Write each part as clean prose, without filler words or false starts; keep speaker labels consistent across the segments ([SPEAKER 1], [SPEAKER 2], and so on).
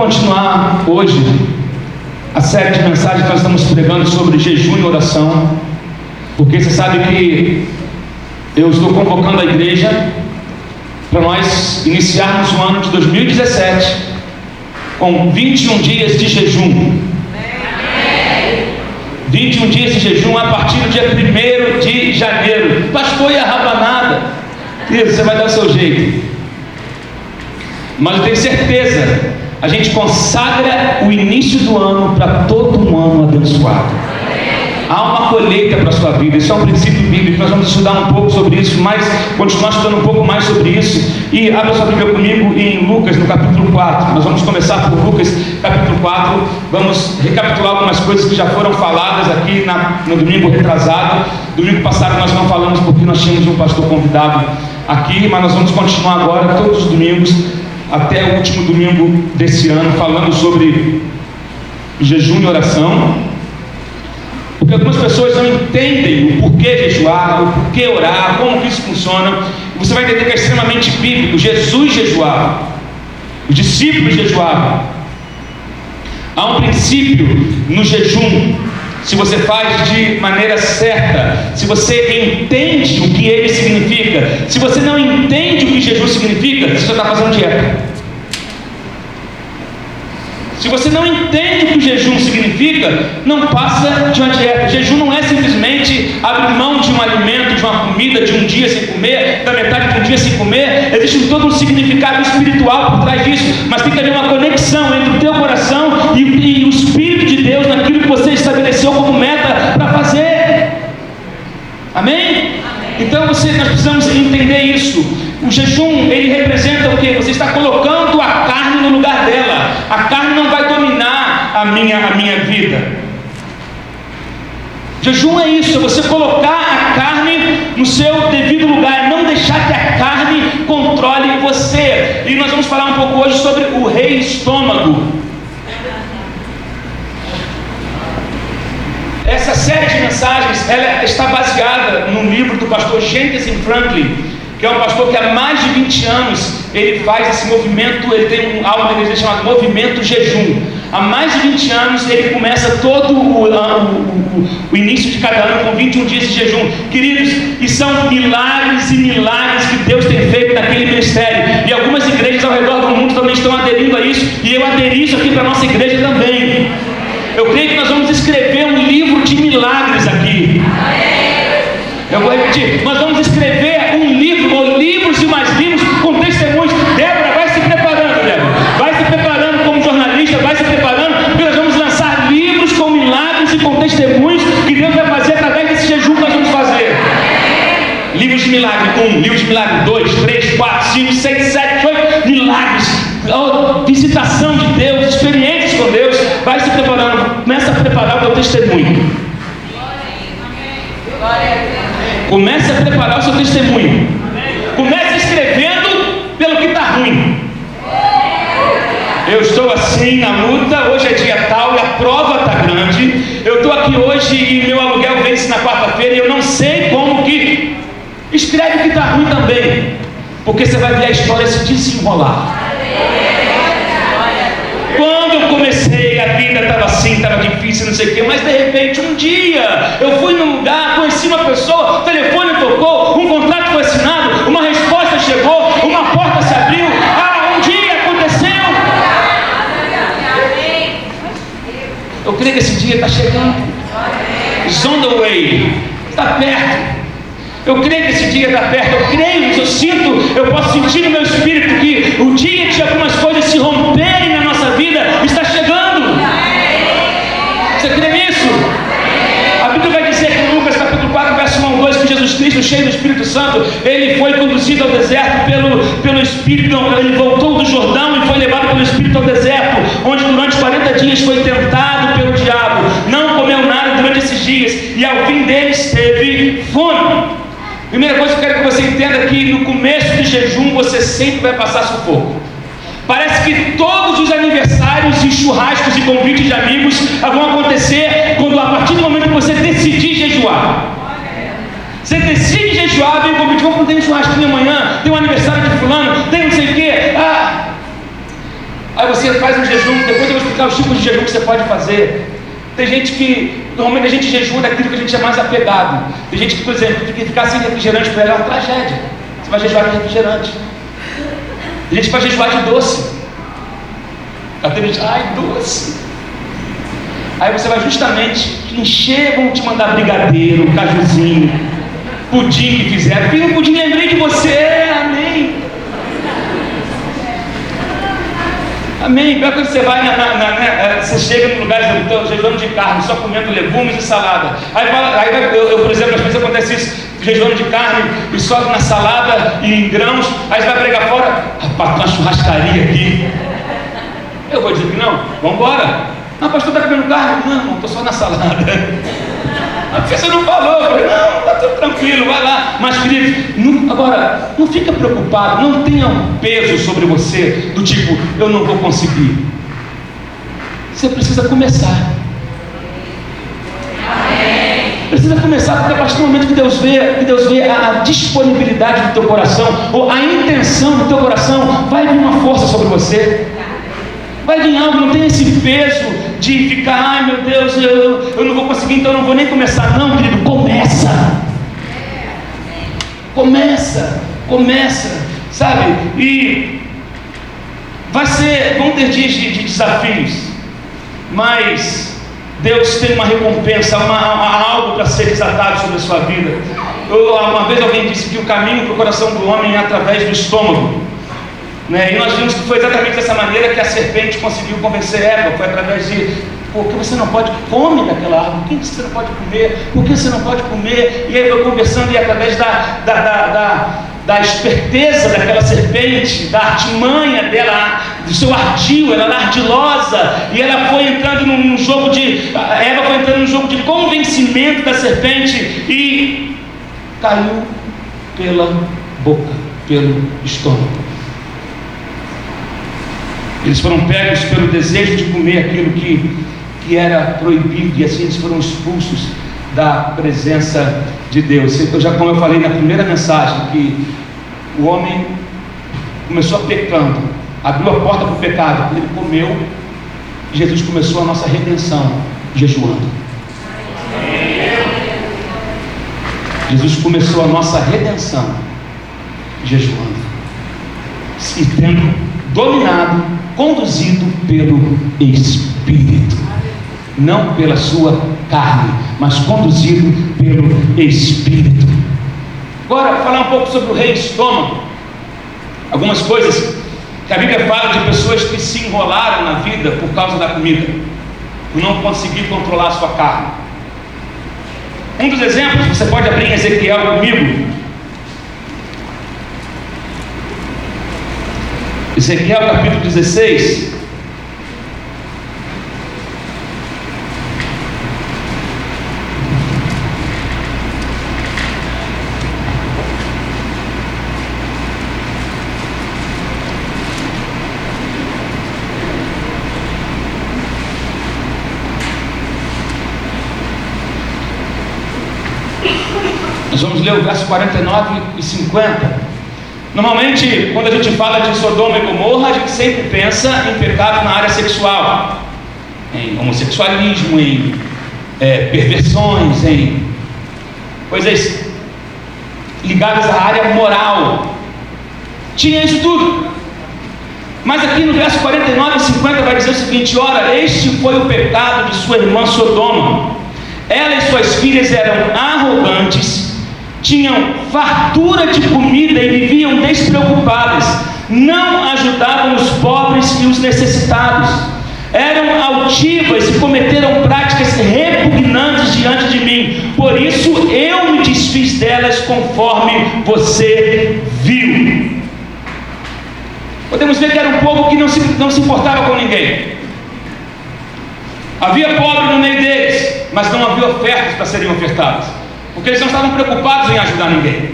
[SPEAKER 1] continuar hoje a série de mensagens que nós estamos pregando sobre jejum e oração, porque você sabe que eu estou convocando a igreja para nós iniciarmos o ano de 2017 com 21 dias de jejum. 21 dias de jejum a partir do dia 1º de janeiro. Pastor, e a rabanada? Isso, você vai dar o seu jeito. Mas eu tenho certeza, a gente consagra o início do ano para todo um ano abençoado. Há uma colheita para a sua vida. Isso é um princípio bíblico. Nós vamos estudar um pouco sobre isso, mas continuar estudando um pouco mais sobre isso. E abra sua Bíblia comigo em Lucas, no capítulo 4. Nós vamos começar por Lucas, capítulo 4. Vamos recapitular algumas coisas que já foram faladas aqui no domingo retrasado. Domingo passado nós não falamos porque nós tínhamos um pastor convidado aqui, mas nós vamos continuar agora, todos os domingos, até o último domingo desse ano, falando sobre jejum e oração. Porque algumas pessoas não entendem o porquê jejuar, o porquê orar, como que isso funciona. E você vai entender que é extremamente bíblico. Jesus jejuava, os discípulos jejuavam. Há um princípio no jejum. Se você faz de maneira certa, se você entende o que ele significa. Se você não entende o que jejum significa, você já está fazendo dieta. Se você não entende o que o jejum significa, não passa de uma dieta. Jejum não é simplesmente abrir mão de um alimento, de uma comida, de um dia sem comer, da metade de um dia sem comer. Existe todo um significado espiritual por trás disso, mas tem que haver uma conexão entre o teu coração e o Espírito de Deus naquilo que você estabeleceu como meta para fazer. Amém? Então nós precisamos entender isso. O jejum, ele representa o quê? Você está colocando a carne no lugar dela. A carne não vai dominar a minha vida. Jejum é isso, é você colocar a carne no seu devido lugar, não deixar que a carne controle você. E nós vamos falar um pouco hoje sobre o rei estômago. Essa série de mensagens, ela está baseada no livro do pastor Jentezen Franklin, que é um pastor que há mais de 20 anos ele faz esse movimento. Ele tem algo na igreja chamado Movimento Jejum. Há mais de 20 anos ele começa todo o início de cada ano com 21 dias de jejum. Queridos, e são milagres e milagres que Deus tem feito naquele ministério. E algumas igrejas ao redor do mundo também estão aderindo a isso. E eu aderi isso aqui para a nossa igreja também. Eu creio que nós vamos escrever um livro de milagres aqui. Eu vou repetir, nós vamos escrever um livro, ou livros e mais livros com testemunhos. Débora, vai se preparando, Débora. Vai se preparando como jornalista, vai se preparando, porque nós vamos lançar livros com milagres e com testemunhos que Deus vai fazer através desse jejum que nós vamos fazer. Livros de milagre 1, livros de milagre 2, 3, 4, 5, 6, 7, 8, milagres, visitação de Deus, experiências com Deus. Vai se preparando, começa a preparar o teu testemunho. Comece a preparar o seu testemunho. Comece escrevendo pelo que está ruim. Eu estou assim na luta, hoje é dia tal e a prova está grande. Eu estou aqui hoje e meu aluguel vence na quarta-feira e eu não sei como que. Escreve o que está ruim também, porque você vai ver a história se desenrolar. Quando eu comecei, a vida estava assim, estava difícil, não sei o quê, mas de repente um dia eu fui num lugar, conheci uma pessoa, o telefone tocou, um contrato foi assinado, uma resposta chegou, uma porta se abriu. Um dia aconteceu. Eu creio que esse dia está chegando. It's on the way. Está perto. Eu creio que esse dia está perto. Eu creio, eu sinto, eu posso sentir no meu espírito que o dia de algumas coisas se romperem na nossa vida está chegando. Você crê nisso? A Bíblia vai dizer que em Lucas capítulo 4, verso 1 ao 2, que Jesus Cristo, cheio do Espírito Santo, ele foi conduzido ao deserto pelo Espírito. Ele voltou do Jordão e foi levado pelo Espírito ao deserto, onde durante 40 dias foi tentado pelo diabo. Não comeu nada durante esses dias e ao fim deles teve fome. Primeira coisa que eu quero que você entenda é que no começo do jejum você sempre vai passar sufoco. Parece que todos os aniversários e churrascos e convites de amigos vão acontecer quando, a partir do momento que você decidir jejuar. Você decide jejuar, vem o convite, vamos ter um churrasquinho amanhã, tem um aniversário de fulano, tem não sei o quê. Aí você faz um jejum, depois eu vou explicar os tipos de jejum que você pode fazer. Tem gente que, normalmente a gente jejua daquilo que a gente é mais apegado. Tem gente que, por exemplo, ficar sem refrigerante para ela é uma tragédia. Você vai jejuar de refrigerante. Tem gente que vai jejuar de doce. Tem gente, ai, doce. Aí você vai justamente encher, vão te mandar brigadeiro, cajuzinho, pudim que fizeram. Filho, pudim, lembrei de você, amém. Amém. Pior que você vai, você chega num lugar jejuando de carne, só comendo legumes e salada. Aí eu, por exemplo, às vezes acontece isso, jejuando de carne e só na salada e em grãos. Aí você vai pregar fora, rapaz, tem uma churrascaria aqui. Eu vou dizer que não, vamos embora. Não, pastor, está comendo carne? Não, estou só na salada. Porque você não falou. Eu falei, não, está tudo tranquilo, vai lá. Mas, querido, agora, não fica preocupado, não tenha um peso sobre você, do tipo, eu não vou conseguir. Você precisa começar. Precisa começar, porque a partir do momento que Deus vê a disponibilidade do teu coração, ou a intenção do teu coração, vai vir uma força sobre você. Vai vir algo, não tem esse peso de ficar, ai meu Deus, eu não vou conseguir, então eu não vou nem começar. Não, querido, começa, sabe? E vão ter dias de desafios, mas Deus tem uma recompensa, algo para ser desatado sobre a sua vida. Uma vez alguém disse que o caminho para o coração do homem é através do estômago. E nós vimos que foi exatamente dessa maneira que a serpente conseguiu convencer Eva. Foi através de, porque você não pode comer daquela árvore, por que você não pode comer, por que você não pode comer? E aí foi conversando, e através da esperteza daquela serpente, da artimanha dela, do seu ardil, ela era ardilosa, e ela foi entrando num jogo Eva foi entrando num jogo de convencimento da serpente, e caiu pela boca, pelo estômago. Eles foram pegos pelo desejo de comer aquilo que era proibido, e assim eles foram expulsos da presença de Deus. Como eu falei na primeira mensagem, que o homem começou pecando, abriu a porta para o pecado, ele comeu, e Jesus começou a nossa redenção jejuando. Jesus começou a nossa redenção jejuando, e tendo dominado, conduzido pelo Espírito, não pela sua carne, mas conduzido pelo Espírito. Agora, falar um pouco sobre o rei estômago. Algumas coisas que a Bíblia fala de pessoas que se enrolaram na vida por causa da comida, por não conseguir controlar a sua carne. Um dos exemplos, você pode abrir em Ezequiel comigo. Ezequiel capítulo 16. Nós vamos ler o verso 49 e 50. Normalmente, quando a gente fala de Sodoma e Gomorra, a gente sempre pensa em pecado na área sexual, em homossexualismo, em perversões, em coisas ligadas à área moral. Tinha isso tudo. Mas aqui no verso 49 e 50 vai dizer o seguinte: ora, este foi o pecado de sua irmã Sodoma. Ela e suas filhas eram arrogantes, tinham fartura de comida e viviam despreocupadas, não ajudavam os pobres e os necessitados, eram altivas e cometeram práticas repugnantes diante de mim. Por isso eu me desfiz delas, conforme você viu. Podemos ver que era um povo que não se importava com ninguém. Havia pobre no meio deles, mas não havia ofertas para serem ofertadas, porque eles não estavam preocupados em ajudar ninguém.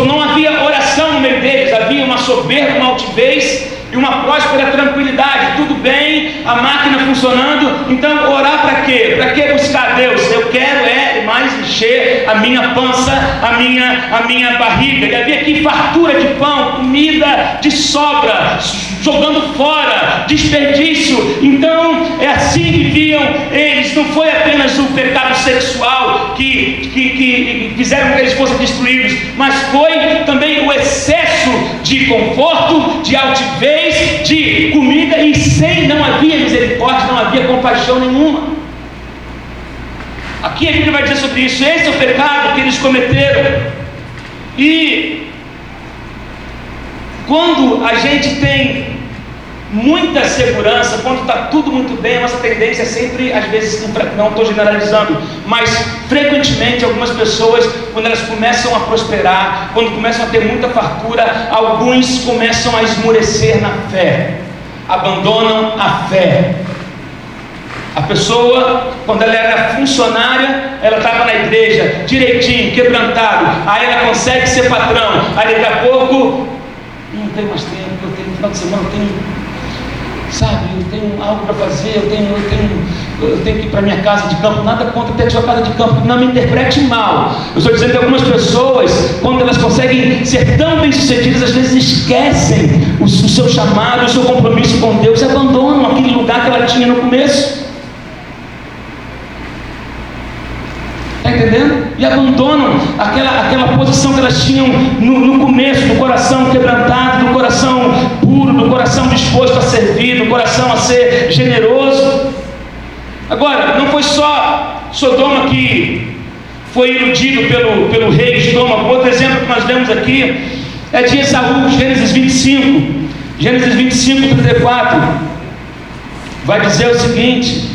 [SPEAKER 1] Não havia oração no meio deles, havia uma soberba, uma altivez e uma próspera tranquilidade. Tudo bem, a máquina funcionando, então orar para quê? Para que buscar Deus? Eu quero mais encher a minha pança, a minha barriga. E havia aqui fartura de pão, comida de sobra, jogando fora, desperdício. Então é assim que viviam eles. Não foi apenas o pecado sexual que fizeram com que eles fossem destruídos, mas foi também o excesso de conforto, de altivez, de comida, e não havia misericórdia, não havia compaixão nenhuma. Aqui a Bíblia vai dizer sobre isso. Esse é o pecado que eles cometeram. E quando a gente tem muita segurança, quando está tudo muito bem, a nossa tendência é sempre, às vezes, não estou generalizando, mas frequentemente algumas pessoas, quando elas começam a prosperar, quando começam a ter muita fartura, alguns começam a esmorecer na fé, abandonam a fé. A pessoa, quando ela era funcionária, ela estava na igreja direitinho, quebrantado, aí ela consegue ser patrão, aí daqui a pouco não tem mais tempo, eu tenho final de semana, eu tenho algo para fazer, eu tenho que ir para minha casa de campo. Nada contra ter a sua casa de campo, não me interprete mal. Eu estou dizendo que algumas pessoas, quando elas conseguem ser tão bem sucedidas, às vezes esquecem o seu chamado, o seu compromisso com Deus, e abandonam aquele lugar que ela tinha no começo. Está entendendo? E abandonam aquela posição que elas tinham no começo, do coração quebrantado, do coração puro, do coração disposto a servir, do coração a ser generoso. Agora, não foi só Sodoma que foi iludido pelo rei Estômago. Outro exemplo que nós lemos aqui é de Esaú, Gênesis 25. Gênesis 25, 34. Vai dizer o seguinte: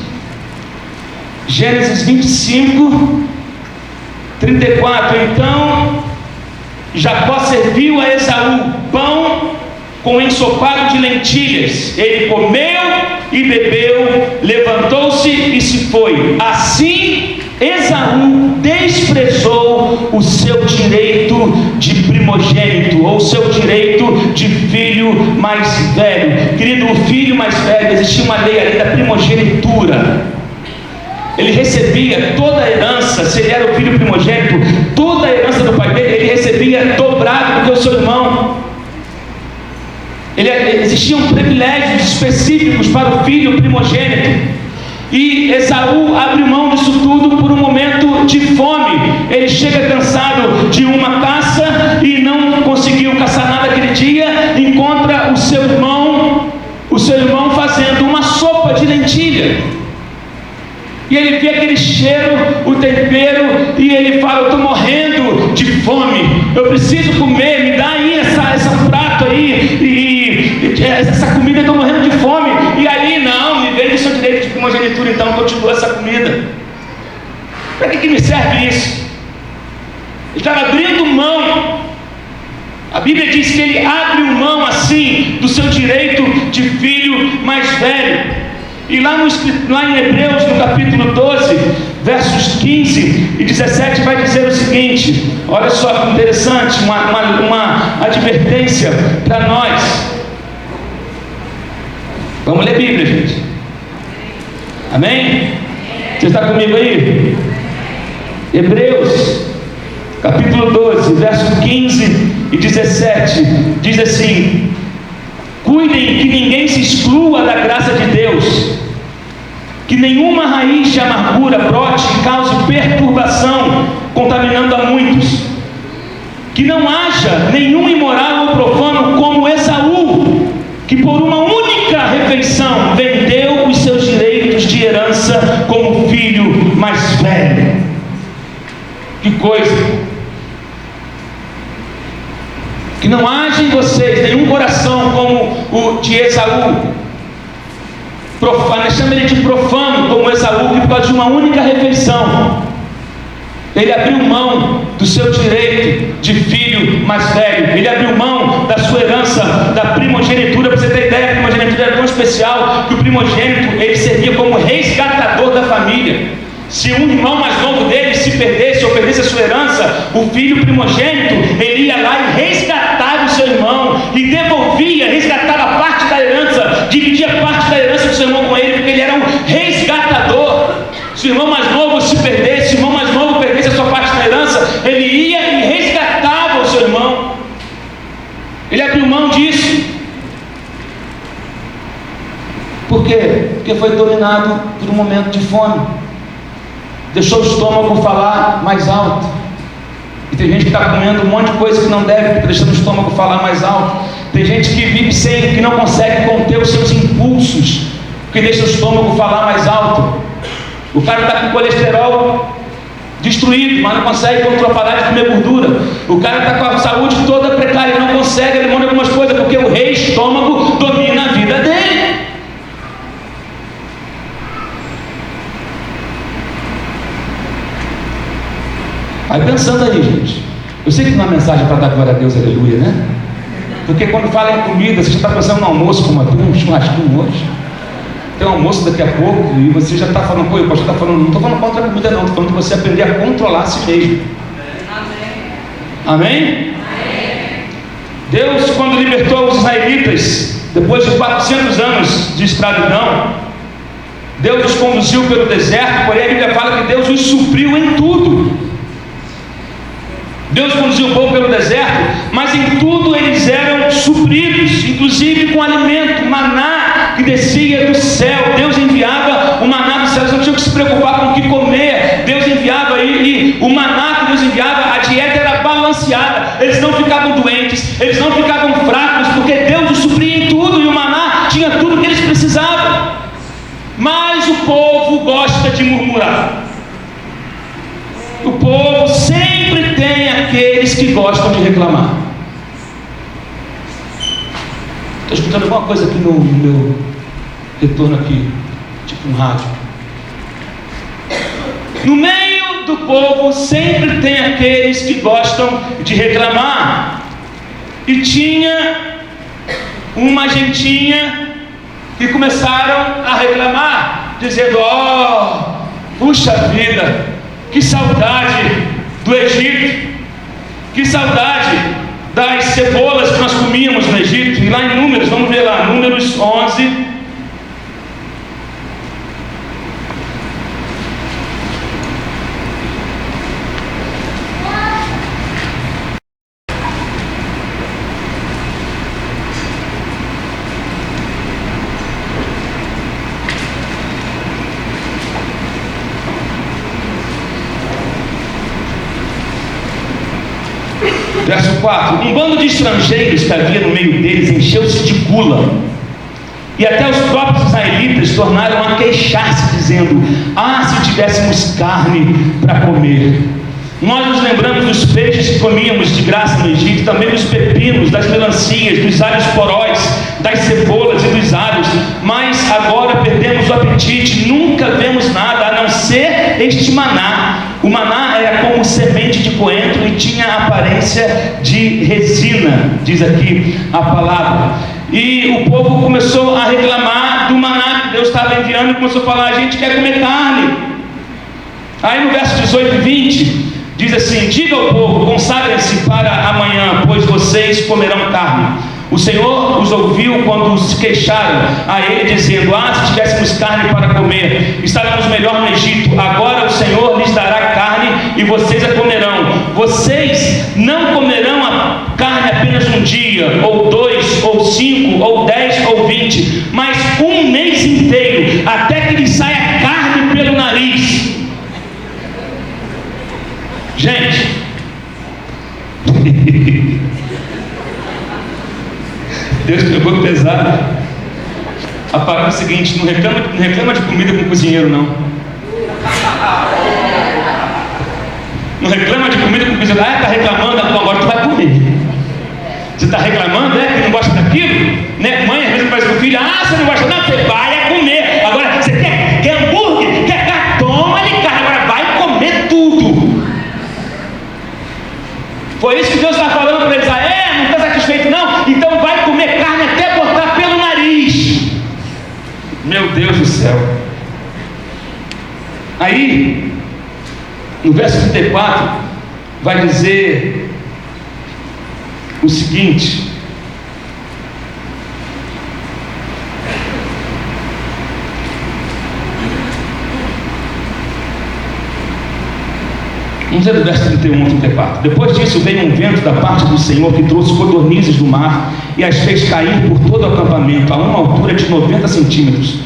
[SPEAKER 1] Gênesis 25, 34. Então Jacó serviu a Esaú pão com ensopado de lentilhas. Ele comeu e bebeu, levantou-se e se foi. Assim Esaú desprezou o seu direito de primogênito, ou seu direito de filho mais velho. Querido, o filho mais velho, existia uma lei ali da primogenitura. Ele recebia toda a herança. Se ele era o filho primogênito, toda a herança do pai dele, ele recebia dobrado do que o seu irmão. Existiam privilégios específicos para o filho primogênito. E Esaú abre mão disso tudo por um momento de fome. Ele chega cansado de uma caça e não conseguiu caçar nada aquele dia. Encontra o seu irmão fazendo uma sopa de lentilha. E ele vê aquele cheiro, o tempero, e ele fala: eu estou morrendo de fome, eu preciso comer, me dá aí essa prato aí, e essa comida, eu estou morrendo de fome. E aí, não, me vende o seu direito de primogenitura, então, que eu te dou essa comida. Para que me serve isso? Ele estava abrindo mão. A Bíblia diz que ele abre mão assim do seu direito de filho mais velho. E lá em Hebreus, no capítulo 12, versos 15 e 17, vai dizer o seguinte: olha só que interessante, uma advertência para nós. Vamos ler a Bíblia, gente. Amém? Você está comigo aí? Hebreus, capítulo 12, versos 15 e 17, diz assim: cuidem que ninguém se exclua da graça de Deus, que nenhuma raiz de amargura brote e cause perturbação, contaminando a muitos. Que não haja nenhum imoral ou profano como Esaú, que por uma única refeição vendeu os seus direitos de herança como filho mais velho. Que coisa! Que não haja em vocês nenhum coração como o de Esaú, profano, chama ele de profano, como Esaú, que por causa de uma única refeição, ele abriu mão do seu direito de filho mais velho, ele abriu mão da sua herança, da primogenitura. Para você ter ideia, a primogenitura era tão especial que o primogênito, ele servia como resgatador da família. Se um irmão mais novo dele se perdesse ou perdesse a sua herança, o filho primogênito, ele ia lá e resgatava o seu irmão e devolvia, resgatava parte da herança, dividia parte da herança do seu irmão com ele, porque ele era um resgatador. Se o irmão mais novo se perdesse, se o irmão mais novo perdesse a sua Porque foi dominado por um momento de fome. Deixou o estômago falar mais alto. E tem gente que está comendo um monte de coisa que não deve, está deixando o estômago falar mais alto. Tem gente que vive sem, que não consegue conter os seus impulsos, que deixa o estômago falar mais alto. O cara está com colesterol destruído, mas não consegue parar de comer gordura. O cara está com a saúde toda precária, não consegue abrir mão de algumas coisas, porque o rei estômago domina a vida dele. Aí pensando aí, gente, eu sei que não é uma mensagem para dar glória a Deus, aleluia, né? Porque quando fala em comida, você já está pensando no almoço, como um churrasquinho hoje. Tem um almoço daqui a pouco e você já está falando, pô, o pastor está falando, não estou falando contra a comida não, estou falando de você aprender a controlar a si mesmo. Amém? Amém? Deus, quando libertou os israelitas, depois de 400 anos de escravidão, Deus os conduziu pelo deserto, porém a Bíblia fala que Deus os supriu em tudo. Deus conduziu o povo pelo deserto, mas em tudo eles eram supridos, inclusive com alimento, maná que descia do céu. Deus enviava o maná do céu, eles não tinham que se preocupar com o que comer. Deus enviava e o maná que Deus enviava, a dieta era balanceada, eles não ficavam doentes, eles não ficavam fracos, porque Deus os supria em tudo e o maná tinha tudo que eles precisavam. Mas o povo gosta de murmurar. O povo sempre tem aqueles que gostam de reclamar. Estou escutando alguma coisa aqui no meu retorno aqui, tipo um rádio. No meio do povo sempre tem aqueles que gostam de reclamar. E tinha uma gentinha que começaram a reclamar, dizendo: oh, puxa vida, que saudade do Egito, que saudade das cebolas que nós comíamos no Egito. E lá em Números, vamos ver lá, Números 11. Verso 4: um bando de estrangeiros que havia no meio deles encheu-se de gula, e até os próprios israelitas tornaram a queixar-se, dizendo: ah, se tivéssemos carne para comer. Nós nos lembramos dos peixes que comíamos de graça no Egito, também dos pepinos, das melancias, dos alhos poróis, das cebolas e dos alhos, mas agora perdemos o apetite, nunca vemos nada a não ser este maná. O maná era como semente de coentro e tinha a aparência de resina, diz aqui a palavra. E o povo começou a reclamar do maná que Deus estava enviando e começou a falar: a gente quer comer carne. Aí no verso 18 e 20 diz assim: diga ao povo, consagrem-se para amanhã, pois vocês comerão carne. O Senhor os ouviu quando se queixaram a ele, dizendo: ah, se tivéssemos carne para comer, estaríamos melhor no Egito. Agora o Senhor lhes dará carne e vocês a comerão. Vocês não comerão a carne apenas um dia, ou 2, ou 5, ou 10, ou 20, mas um mês inteiro, até que lhes saia carne pelo nariz. Gente, Deus pegou pesado. A parada é o seguinte: não reclama de comida com cozinheiro, não. Não reclama de comida com cozinheiro. Ah, está reclamando, agora tu vai comer. Você está reclamando, que não gosta daquilo? Né? Mãe às vezes faz com o filho: ah, você não gosta, não, você vai comer. Agora, você quer hambúrguer? Quer carne? Toma-lhe carne, agora vai comer tudo. Foi isso que Deus está falando para eles: ah, não está satisfeito não? Então vai comer carne até botar pelo nariz. Meu Deus do céu. Aí, no verso 34, vai dizer o seguinte: vamos ler do verso 31 a 34. Depois disso veio um vento da parte do Senhor que trouxe codornizes do mar e as fez cair por todo o acampamento a uma altura de 90 centímetros.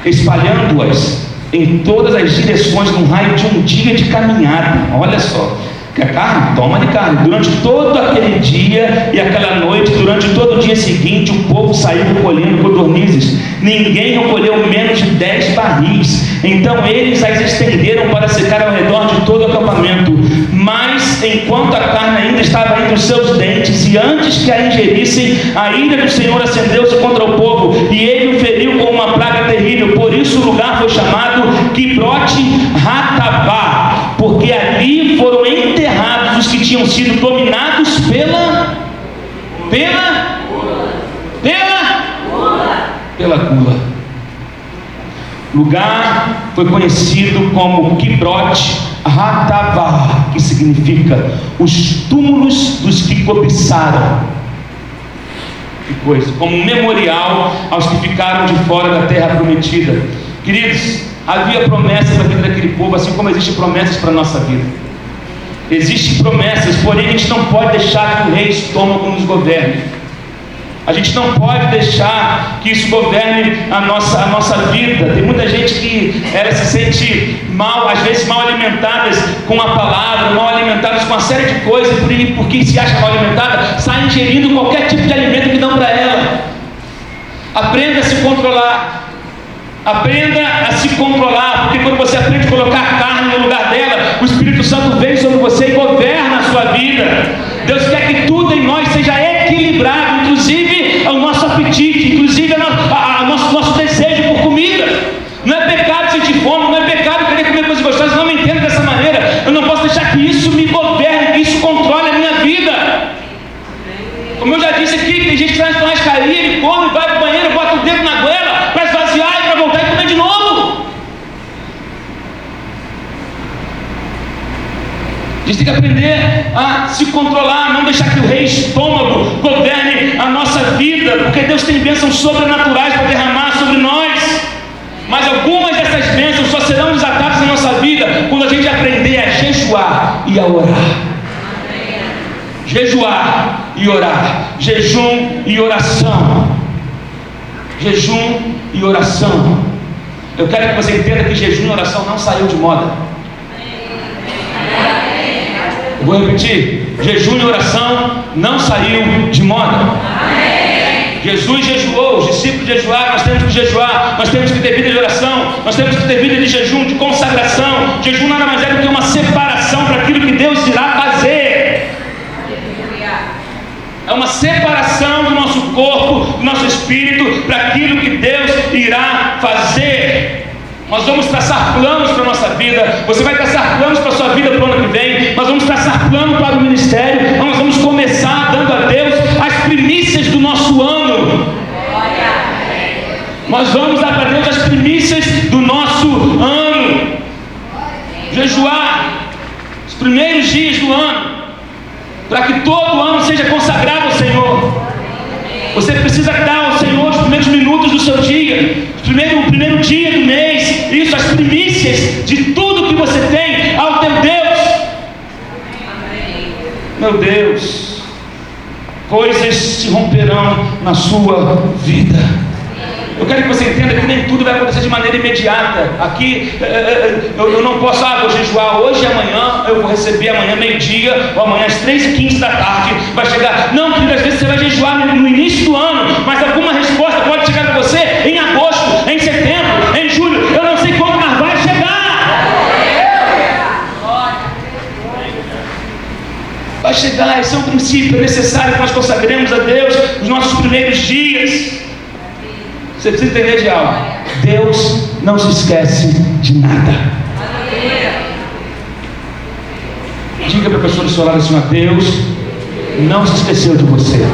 [SPEAKER 1] espalhando-as em todas as direções num raio de um dia de caminhada. Olha só, que a carne, toma de carne. Durante todo aquele dia e aquela noite, durante todo o dia seguinte, o povo saiu colhendo codornizes. Ninguém recolheu menos de 10 barris. Então eles as estenderam para secar ao redor de todo o acampamento. Mas enquanto a carne ainda estava entre os seus dentes, e antes que a ingerissem, a ira do Senhor acendeu-se contra o povo, e ele o feriu com uma praga terrível. Por isso o lugar foi chamado Kibrote Hatavá, porque ali foram enterrados os que tinham sido dominados pela gula. O lugar foi conhecido como Kibrote Hatavá, que significa os túmulos dos que cobiçaram. Que coisa, como um memorial aos que ficaram de fora da terra prometida. Queridos, havia promessa para a vida daquele povo, assim como existem promessas para a nossa vida. Existem promessas, porém a gente não pode deixar que o rei estômago nos governe. A gente não pode deixar que isso governe a nossa vida. Tem muita gente que se sente mal, às vezes mal alimentadas com a palavra, mal alimentadas com uma série de coisas, porque se acha mal alimentada, sai ingerindo qualquer tipo de alimento que dão para ela. Aprenda a se controlar. Aprenda a se controlar, porque quando você aprende a colocar a carne no lugar dela, o Espírito Santo vem sobre você e governa a sua vida. Deus quer que tudo em nós seja equilibrado, inclusive o nosso apetite, inclusive nosso desejo por comida. Não é pecado sentir fome, não é pecado querer comer coisas gostosas. Não me entendo dessa maneira. Eu não posso deixar que isso me governe, que isso controle a minha vida. Como eu já disse aqui, tem gente que vai na churrascaria, ele come, vai para o banheiro, bota o dedo na goela para esvaziar e para voltar e comer de novo. A gente tem que aprender a se controlar, não deixar que o rei estômago governe a nossa vida, porque Deus tem bênçãos sobrenaturais para derramar sobre nós. Mas algumas dessas bênçãos só serão desatadas na nossa vida quando a gente aprender a jejuar e a orar. Jejuar e orar. Jejum e oração. Jejum e oração. Eu quero que você entenda que jejum e oração não saiu de moda. Eu vou repetir. Jejum e oração não saiu de moda. Jesus jejuou, os discípulos jejuaram, nós temos que jejuar, nós temos que ter vida de oração, nós temos que ter vida de jejum, de consagração. Jejum nada mais é do que uma separação para aquilo que Deus irá fazer. É uma separação do nosso corpo, do nosso espírito, para aquilo que Deus irá fazer. Nós vamos traçar planos para a nossa vida. Você vai traçar planos para a sua vida para o ano que vem. Nós vamos traçar plano para o ministério. Nós vamos começar dando a Deus as primícias do nosso ano. Nós vamos dar para Deus as primícias do nosso ano. Jejuar os primeiros dias do ano, para que todo o ano seja consagrado ao Senhor. Você precisa dar ao Senhor os primeiros minutos do seu dia, o primeiro dia do mês, isso, as primícias de tudo que você tem ao teu Deus. Meu Deus, coisas se romperão na sua vida. Eu quero que você entenda que nem tudo vai acontecer de maneira imediata. Aqui eu não posso, vou jejuar hoje e amanhã, eu vou receber amanhã meio-dia, ou amanhã às 3h15 da tarde, vai chegar. Não, querido, às vezes você vai jejuar no início do ano, mas alguma resposta pode chegar para você em agosto, em setembro, em julho. Eu não sei como, mas vai chegar. Vai chegar, esse é um princípio necessário que nós consagremos a Deus nos nossos primeiros dias. Você precisa entender de algo. Deus não se esquece de nada. Diga para a pessoa do seu lado assim: Deus não se esqueceu de você.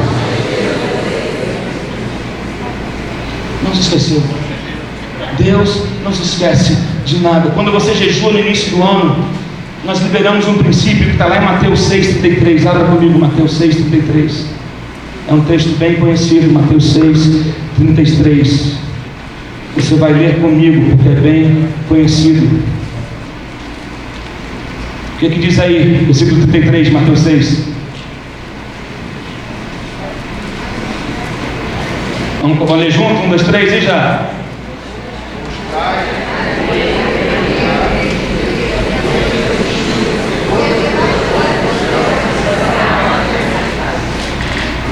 [SPEAKER 1] Não se esqueceu. Deus não se esquece de nada. Quando você jejua no início do ano, nós liberamos um princípio que está lá em Mateus 6,33. Abra comigo Mateus 6,33. É um texto bem conhecido, Mateus 6,33. Você vai ler comigo, porque é bem conhecido. O que diz aí, versículo 33, Mateus 6? Vamos ler junto? 1, 2, 3 e já.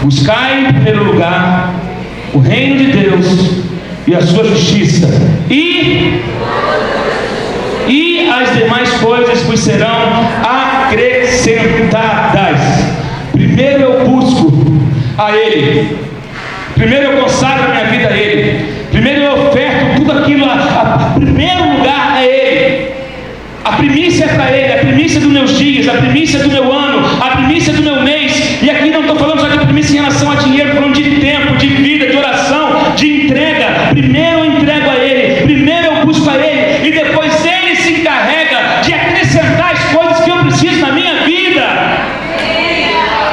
[SPEAKER 1] Buscai em primeiro lugar o reino de Deus e a sua justiça, e as demais coisas vos serão acrescentadas. Primeiro eu busco a Ele, primeiro eu consagro a minha vida a Ele, primeiro eu oferto tudo aquilo, primeiro lugar é Ele, a primícia é para Ele, a primícia dos meus dias, a primícia do meu ano, a primícia do meu mês. E aqui não estou falando só de primícia em relação a dinheiro, estou falando de tempo, de vida, de oração, de entrega. Primeiro eu entrego a Ele, primeiro eu busco a Ele, e depois Ele se encarrega de acrescentar as coisas que eu preciso na minha vida.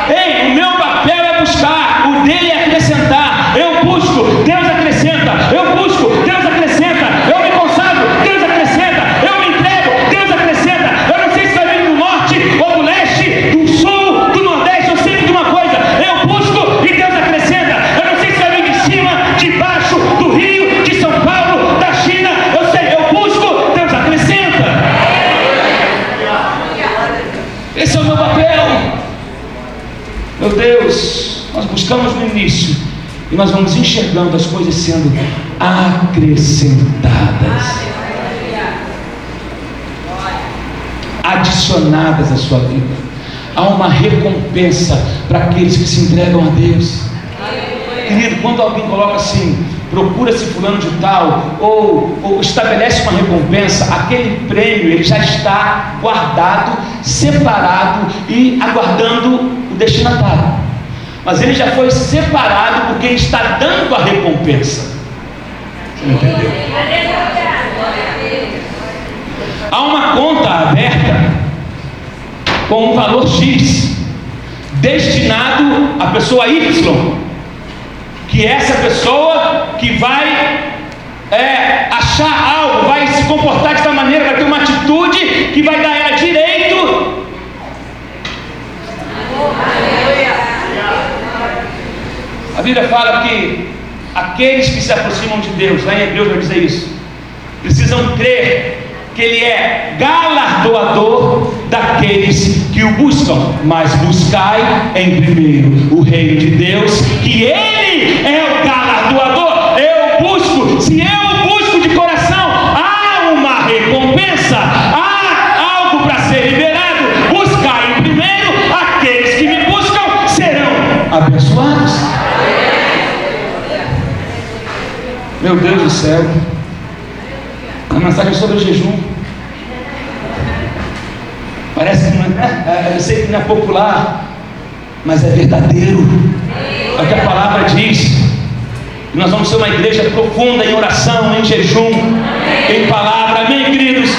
[SPEAKER 1] Ei, o meu papel é buscar, o dele é acrescentar. Eu busco, Deus acrescenta. Eu busco, Deus acrescenta. Eu me consagro, Deus acrescenta. Eu me entrego, Deus acrescenta. Eu não sei se vai vir do norte ou do leste, do sul, do nordeste. Eu sei de uma coisa: eu busco e Deus acrescenta. Eu não sei se vai vir de cima, de baixo, do Rio, de São Paulo, da China. Eu sei, eu busco, Deus acrescenta. Esse é o meu papel. Meu Deus, nós buscamos no início e nós vamos enxergando as coisas sendo acrescentadas, adicionadas à sua vida. Há uma recompensa para aqueles que se entregam a Deus. Querido, quando alguém coloca assim, procura-se fulano de tal, ou estabelece uma recompensa, aquele prêmio ele já está guardado, separado e aguardando o destinatário. Mas ele já foi separado porque ele está dando a recompensa. Você não entendeu? Há uma conta aberta com um valor X destinado à pessoa Y, que é essa pessoa que vai achar algo, vai se comportar de tal maneira, vai ter uma atitude que vai dar ela direito. A Bíblia fala que aqueles que se aproximam de Deus, lá em Hebreus vai dizer isso, precisam crer que Ele é galardoador daqueles que o buscam. Mas buscai em primeiro o reino de Deus, que Ele é o galardoador. Eu busco, se eu busco de coração, há uma recompensa, há algo para ser liberado. Buscai em primeiro, aqueles que me buscam serão abençoados. Meu Deus do céu, a mensagem sobre o jejum parece que não é, eu sei que não é popular, mas é verdadeiro. É o que a palavra diz. Nós vamos ser uma igreja profunda em oração, em jejum, em palavra. Amém, queridos?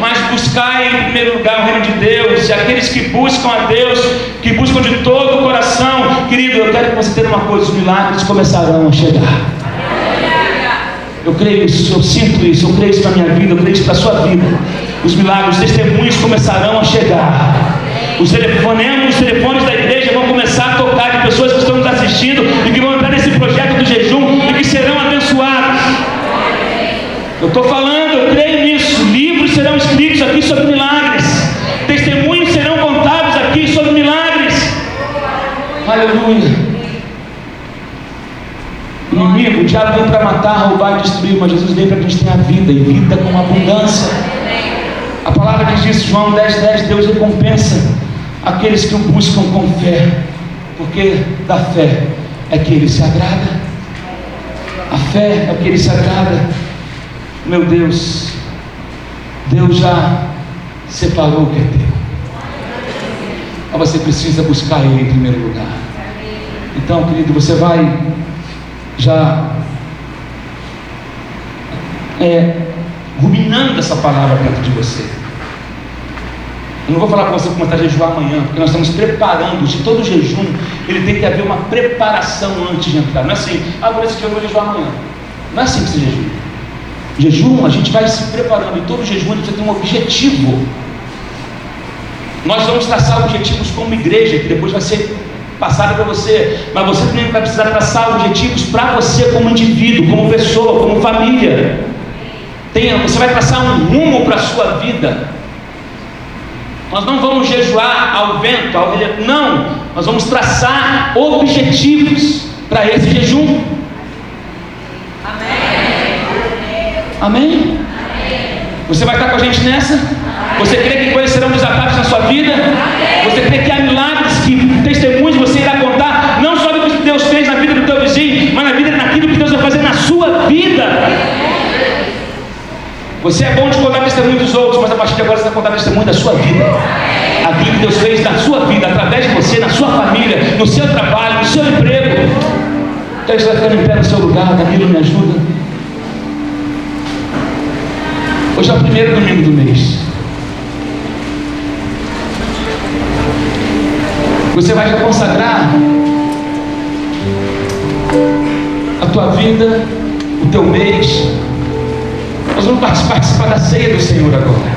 [SPEAKER 1] Mas buscar em primeiro lugar o reino de Deus, e aqueles que buscam a Deus, que buscam de todo o coração. Querido, eu quero que você tenha uma coisa: os milagres começarão a chegar. Eu creio isso, eu sinto isso, eu creio isso na minha vida, eu creio isso para a sua vida. Os milagres, os testemunhos começarão a chegar. Os telefones da igreja vão começar a tocar, de pessoas que estão nos assistindo e que vão entrar nesse projeto do jejum e que serão abençoados. Eu estou falando, eu creio nisso. Livros serão escritos aqui sobre milagres, testemunhos serão contados aqui sobre milagres. Aleluia. O inimigo, o diabo vem para matar, roubar e destruir, mas Jesus vem para que a gente tenha vida, e vida com abundância. A palavra diz isso, João 10:10, Deus recompensa aqueles que o buscam com fé, porque da fé é que Ele se agrada. A fé é que Ele se agrada. Meu Deus, Deus já separou o que é teu, mas você precisa buscar Ele em primeiro lugar. Então, querido, você vai já ruminando essa palavra dentro de você. Eu não vou falar para você começar a jejuar amanhã, porque nós estamos preparando. De todo jejum, ele tem que haver uma preparação antes de entrar. Não é assim, por esse dia eu vou jejuar amanhã. Não é assim que se jejua. Jejum, a gente vai se preparando, e todo jejum a gente tem um objetivo. Nós vamos traçar objetivos como igreja, que depois vai ser passado para você, mas você também vai precisar traçar objetivos para você como indivíduo, como pessoa, como família. Você vai traçar um rumo para a sua vida. Nós não vamos jejuar ao vento, não. Nós vamos traçar objetivos para esse jejum. Amém? Você vai estar com a gente nessa? Você crê que coisas serão desafios na sua vida? Você crê que há milagres, que testemunhos você irá contar, não só do que Deus fez na vida do teu vizinho, mas naquilo que Deus vai fazer na sua vida? Você é bom de contar testemunho dos outros, mas a partir de agora você vai contar testemunho da sua vida. Aquilo que Deus fez na sua vida, através de você, na sua família, no seu trabalho, no seu emprego. Então você vai ficando em pé no seu lugar, Danilo, me ajuda. Hoje é o primeiro domingo do mês. Você vai já consagrar a tua vida, o teu mês. Nós vamos participar da ceia do Senhor agora.